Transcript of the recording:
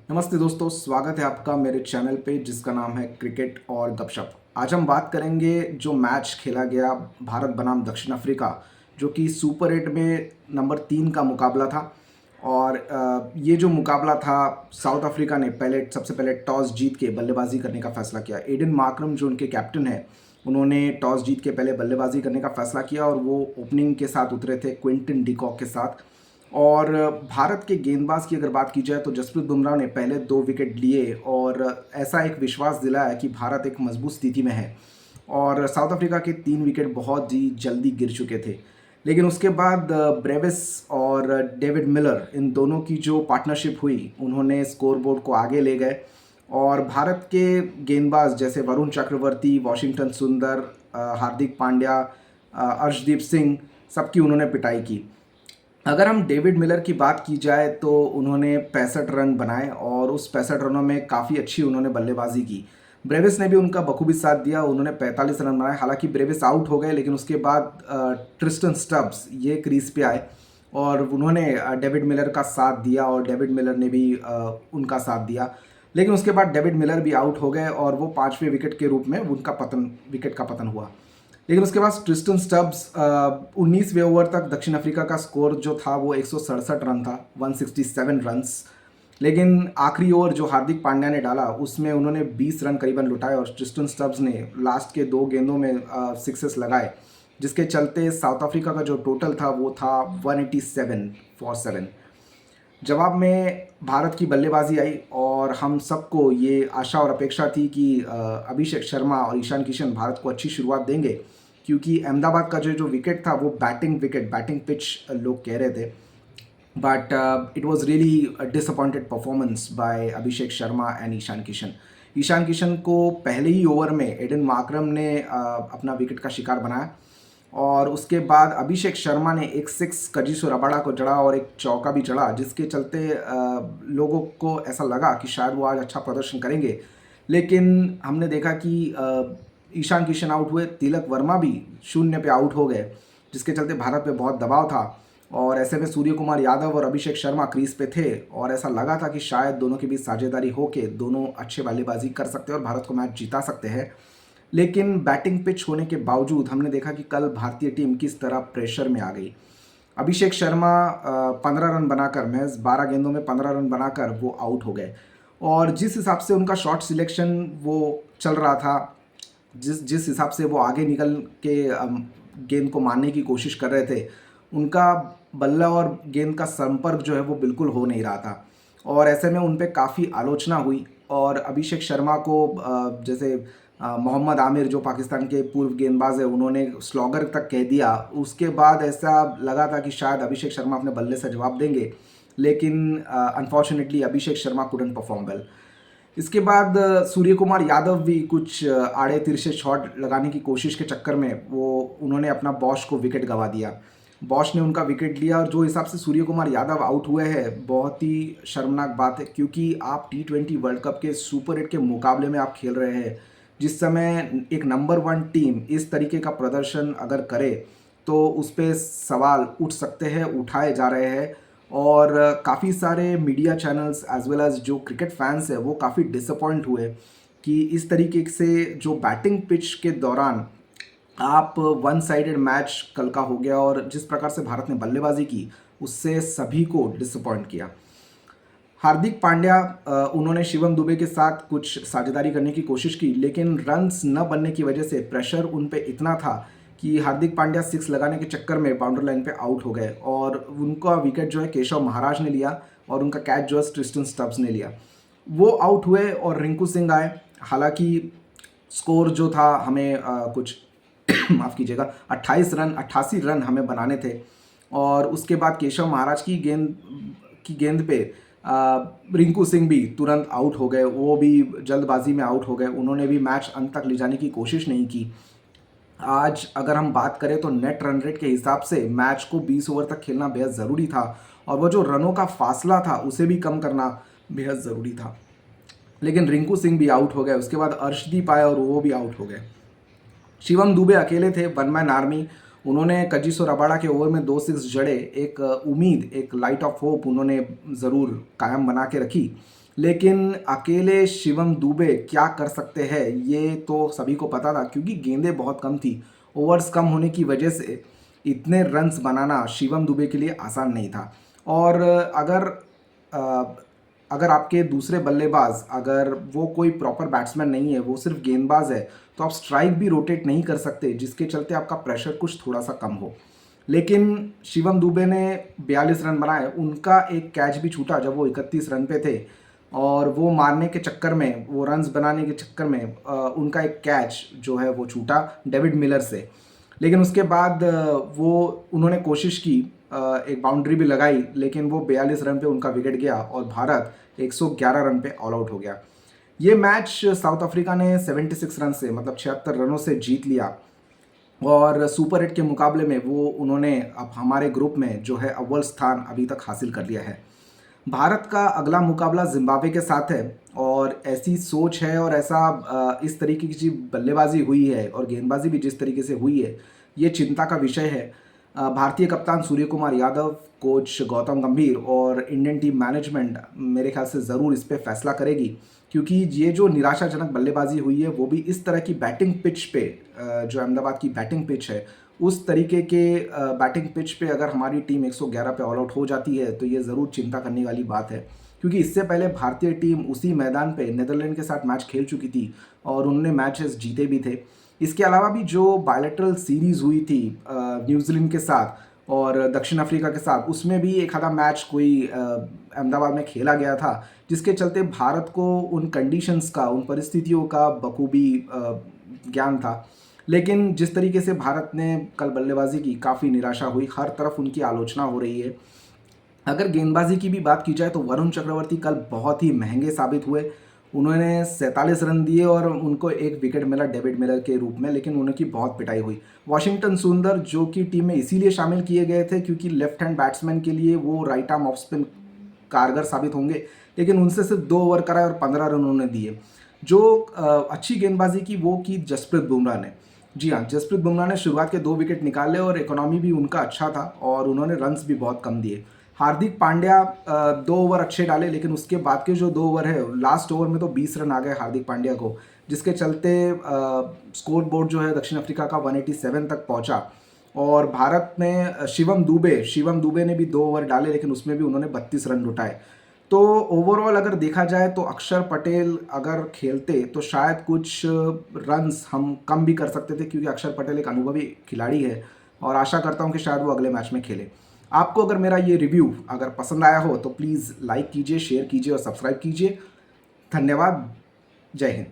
नमस्ते दोस्तों, स्वागत है आपका मेरे चैनल पे जिसका नाम है क्रिकेट और गपशप। आज हम बात करेंगे जो मैच खेला गया भारत बनाम दक्षिण अफ्रीका, जो कि सुपर 8 में नंबर 3 का मुकाबला था। और ये जो मुकाबला था, साउथ अफ्रीका ने सबसे पहले टॉस जीत के बल्लेबाजी करने का फैसला किया। एडन मार्करम जो उनके कैप्टन है, उन्होंने टॉस जीत के पहले बल्लेबाजी करने का फैसला किया और वो ओपनिंग के साथ उतरे थे क्विंटन डिकॉक के साथ। और भारत के गेंदबाज की अगर बात की जाए तो जसप्रीत बुमराह ने पहले 2 विकेट लिए और ऐसा एक विश्वास दिलाया कि भारत एक मजबूत स्थिति में है। और साउथ अफ्रीका के 3 विकेट बहुत ही जल्दी गिर चुके थे। लेकिन उसके बाद ब्रेविस और डेविड मिलर, इन दोनों की जो पार्टनरशिप हुई, उन्होंने स्कोरबोर्ड को आगे ले गए। और भारत के गेंदबाज जैसे वरुण चक्रवर्ती, वॉशिंगटन सुंदर, हार्दिक पांड्या, अर्शदीप सिंह, सबकी उन्होंने पिटाई की। अगर हम डेविड मिलर की बात की जाए तो उन्होंने 65 रन बनाए और उस 65 रनों में काफ़ी अच्छी उन्होंने बल्लेबाजी की। ब्रेविस ने भी उनका बखूबी साथ दिया, उन्होंने 45 रन बनाए। हालांकि ब्रेविस आउट हो गए, लेकिन उसके बाद ट्रिस्टन स्टब्स ये क्रीज पे आए और उन्होंने डेविड मिलर का साथ दिया और डेविड मिलर ने भी उनका साथ दिया। लेकिन उसके बाद डेविड मिलर भी आउट हो गए और वो 5वें विकेट के रूप में उनका विकेट का पतन हुआ। लेकिन उसके बाद ट्रिस्टन स्टब्स 19वें ओवर तक दक्षिण अफ्रीका का स्कोर जो था वो 167 रन था, 167 रन्स। लेकिन आखिरी ओवर जो हार्दिक पांड्या ने डाला उसमें उन्होंने 20 रन करीबन लुटाए और ट्रिस्टन स्टब्स ने लास्ट के 2 गेंदों में सिक्सेस लगाए, जिसके चलते साउथ अफ्रीका का जो टोटल था वो था 187 फॉर 7। जवाब में भारत की बल्लेबाजी आई और हम सबको ये आशा और अपेक्षा थी कि अभिषेक शर्मा और ईशान किशन भारत को अच्छी शुरुआत देंगे, क्योंकि अहमदाबाद का जो विकेट था वो बैटिंग पिच लोग कह रहे थे। But it was really disappointed performance by Abhishek Sharma and Ishan Kishan. Ishan Kishan को पहले ही ओवर में एडन मार्करम ने अपना विकेट का शिकार बनाया और उसके बाद अभिषेक शर्मा ने एक 6 कजिसो रबाडा को जड़ा और एक चौका भी चढ़ा, जिसके चलते लोगों को ऐसा लगा कि शायद वो आज अच्छा प्रदर्शन करेंगे। लेकिन हमने देखा कि ईशान किशन आउट हुए, तिलक वर्मा भी 0 पे आउट हो गए, जिसके चलते भारत पे बहुत दबाव था। और ऐसे में सूर्य कुमार यादव और अभिषेक शर्मा क्रीज पे थे और ऐसा लगा था कि शायद दोनों के बीच साझेदारी होके दोनों अच्छे बल्लेबाजी कर सकते हैं और भारत को मैच जीता सकते हैं। लेकिन बैटिंग पिच होने के बावजूद हमने देखा कि कल भारतीय टीम किस तरह प्रेशर में आ गई। अभिषेक शर्मा 15 रन बनाकर, महज 12 गेंदों में 15 रन बनाकर वो आउट हो गए। और जिस हिसाब से उनका शॉट सिलेक्शन वो चल रहा था, जिस जिस हिसाब से वो आगे निकल के गेंद को मारने की कोशिश कर रहे थे, उनका बल्ला और गेंद का संपर्क जो है वो बिल्कुल हो नहीं रहा था। और ऐसे में उन पे काफ़ी आलोचना हुई और अभिषेक शर्मा को जैसे मोहम्मद आमिर जो पाकिस्तान के पूर्व गेंदबाज है, उन्होंने स्लॉगर तक कह दिया। उसके बाद ऐसा लगा था कि शायद अभिषेक शर्मा अपने बल्ले से जवाब देंगे, लेकिन unfortunately Abhishek Sharma couldn't perform well. इसके बाद सूर्य कुमार यादव भी कुछ आड़े तिरछे शॉट लगाने की कोशिश के चक्कर में उन्होंने अपना बॉश को विकेट गंवा दिया। बॉश ने उनका विकेट लिया और जो हिसाब से सूर्य कुमार यादव आउट हुए हैं, बहुत ही शर्मनाक बात है, क्योंकि आप T20 वर्ल्ड कप के सुपर 8 के मुकाबले में आप खेल रहे हैं। जिस समय एक नंबर 1 टीम इस तरीके का प्रदर्शन अगर करे तो उस पर सवाल उठ सकते हैं, उठाए जा रहे हैं। और काफ़ी सारे media channels as well as जो क्रिकेट फैंस है वो काफ़ी डिसअपॉइंट हुए कि इस तरीके से जो बैटिंग पिच के दौरान आप वन साइडेड मैच कल का हो गया और जिस प्रकार से भारत ने बल्लेबाजी की उससे सभी को डिसअपॉइंट किया। हार्दिक पांड्या, उन्होंने शिवम दुबे के साथ कुछ साझेदारी करने की कोशिश की, लेकिन रन्स न बनने की वजह से प्रेशर उन पे इतना था कि हार्दिक पांड्या 6 लगाने के चक्कर में बाउंड्री लाइन पे आउट हो गए और उनका विकेट जो है केशव महाराज ने लिया और उनका कैच जो है ट्रिस्टन स्टब्स ने लिया। वो आउट हुए और रिंकू सिंह आए। हालांकि स्कोर जो था हमें कुछ माफ़ कीजिएगा 88 रन हमें बनाने थे। और उसके बाद केशव महाराज की गेंद पे रिंकू सिंह भी तुरंत आउट हो गए, वो भी जल्दबाजी में आउट हो गए, उन्होंने भी मैच अंत तक ले जाने की कोशिश नहीं की। आज अगर हम बात करें तो नेट रन रेट के हिसाब से मैच को 20 ओवर तक खेलना बेहद ज़रूरी था और वो जो रनों का फासला था उसे भी कम करना बेहद ज़रूरी था। लेकिन रिंकू सिंह भी आउट हो गए, उसके बाद अर्शदीप आए और वो भी आउट हो गए। शिवम दुबे अकेले थे, वन मैन आर्मी। उन्होंने कजिसो रबाडा के ओवर में 2 6 जड़े, एक उम्मीद, एक लाइट ऑफ होप उन्होंने ज़रूर कायम बना के रखी। लेकिन अकेले शिवम दुबे क्या कर सकते हैं ये तो सभी को पता था, क्योंकि गेंदें बहुत कम थी। ओवर्स कम होने की वजह से इतने रन्स बनाना शिवम दुबे के लिए आसान नहीं था। और अ, अगर आपके दूसरे बल्लेबाज, अगर वो कोई प्रॉपर बैट्समैन नहीं है, वो सिर्फ गेंदबाज है, तो आप स्ट्राइक भी रोटेट नहीं कर सकते, जिसके चलते आपका प्रेशर कुछ थोड़ा सा कम हो। लेकिन शिवम दुबे ने 42 रन बनाए, उनका एक कैच भी छूटा जब वो 31 रन पे थे, और वो मारने के चक्कर में, वो रन्स बनाने के चक्कर में उनका एक कैच जो है वो छूटा डेविड मिलर से। लेकिन उसके बाद वो उन्होंने कोशिश की, एक बाउंड्री भी लगाई, लेकिन वो 42 रन पे उनका विकेट गया और भारत 111 रन पे ऑल आउट हो गया। ये मैच साउथ अफ्रीका ने 76 रन से, मतलब 76 रनों से जीत लिया, और सुपर 8 के मुकाबले में वो उन्होंने अब हमारे ग्रुप में जो है अव्वल स्थान अभी तक हासिल कर लिया है। भारत का अगला मुकाबला जिम्बाब्वे के साथ है, और ऐसी सोच है और ऐसा इस तरीके की बल्लेबाजी हुई है और गेंदबाजी भी जिस तरीके से हुई है, ये चिंता का विषय है। भारतीय कप्तान सूर्य कुमार यादव, कोच गौतम गंभीर और इंडियन टीम मैनेजमेंट मेरे ख्याल से ज़रूर इस पे फैसला करेगी, क्योंकि ये जो निराशाजनक बल्लेबाजी हुई है वो भी इस तरह की बैटिंग पिच पे, जो अहमदाबाद की बैटिंग पिच है, उस तरीके के बैटिंग पिच पे अगर हमारी टीम 111 पे ऑल आउट हो जाती है तो ये ज़रूर चिंता करने वाली बात है। क्योंकि इससे पहले भारतीय टीम उसी मैदान पे नीदरलैंड के साथ मैच खेल चुकी थी और उन्होंने मैचेस जीते भी थे। इसके अलावा भी जो बायलैटरल सीरीज़ हुई थी न्यूजीलैंड के साथ और दक्षिण अफ्रीका के साथ, उसमें भी एक आधा मैच कोई अहमदाबाद में खेला गया था, जिसके चलते भारत को उन कंडीशंस का, उन परिस्थितियों का बखूबी ज्ञान था। लेकिन जिस तरीके से भारत ने कल बल्लेबाजी की, काफ़ी निराशा हुई, हर तरफ उनकी आलोचना हो रही है। अगर गेंदबाजी की भी बात की जाए तो वरुण चक्रवर्ती कल बहुत ही महंगे साबित हुए। उन्होंने 47 रन दिए और उनको एक विकेट मिला डेविड मिलर के रूप में, लेकिन उनकी बहुत पिटाई हुई। वाशिंगटन सुंदर, जो कि टीम में इसीलिए शामिल किए गए थे क्योंकि लेफ्ट हैंड बैट्समैन के लिए वो राइट आर्म ऑफ स्पिन कारगर साबित होंगे, लेकिन उनसे सिर्फ 2 ओवर कराए और 15 रन उन्होंने दिए। जो अच्छी गेंदबाजी की वो की जसप्रीत बुमराह ने। जी हाँ, जसप्रीत बुमराह ने शुरुआत के 2 विकेट निकाले और इकोनॉमी भी उनका अच्छा था और उन्होंने रन्स भी बहुत कम दिए। हार्दिक पांड्या 2 ओवर अच्छे डाले, लेकिन उसके बाद के जो 2 ओवर है, लास्ट ओवर में तो 20 रन आ गए हार्दिक पांड्या को, जिसके चलते स्कोर बोर्ड जो है दक्षिण अफ्रीका का 187 तक पहुंचा। और भारत में शिवम दुबे ने भी 2 ओवर डाले, लेकिन उसमें भी उन्होंने 32 रन लुटाए। तो ओवरऑल अगर देखा जाए तो अक्षर पटेल अगर खेलते तो शायद कुछ रन्स हम कम भी कर सकते थे, क्योंकि अक्षर पटेल एक अनुभवी खिलाड़ी है और आशा करता हूं कि शायद वो अगले मैच में खेले। आपको अगर मेरा ये रिव्यू अगर पसंद आया हो तो प्लीज़ लाइक कीजिए, शेयर कीजिए और सब्सक्राइब कीजिए। धन्यवाद। जय हिंद।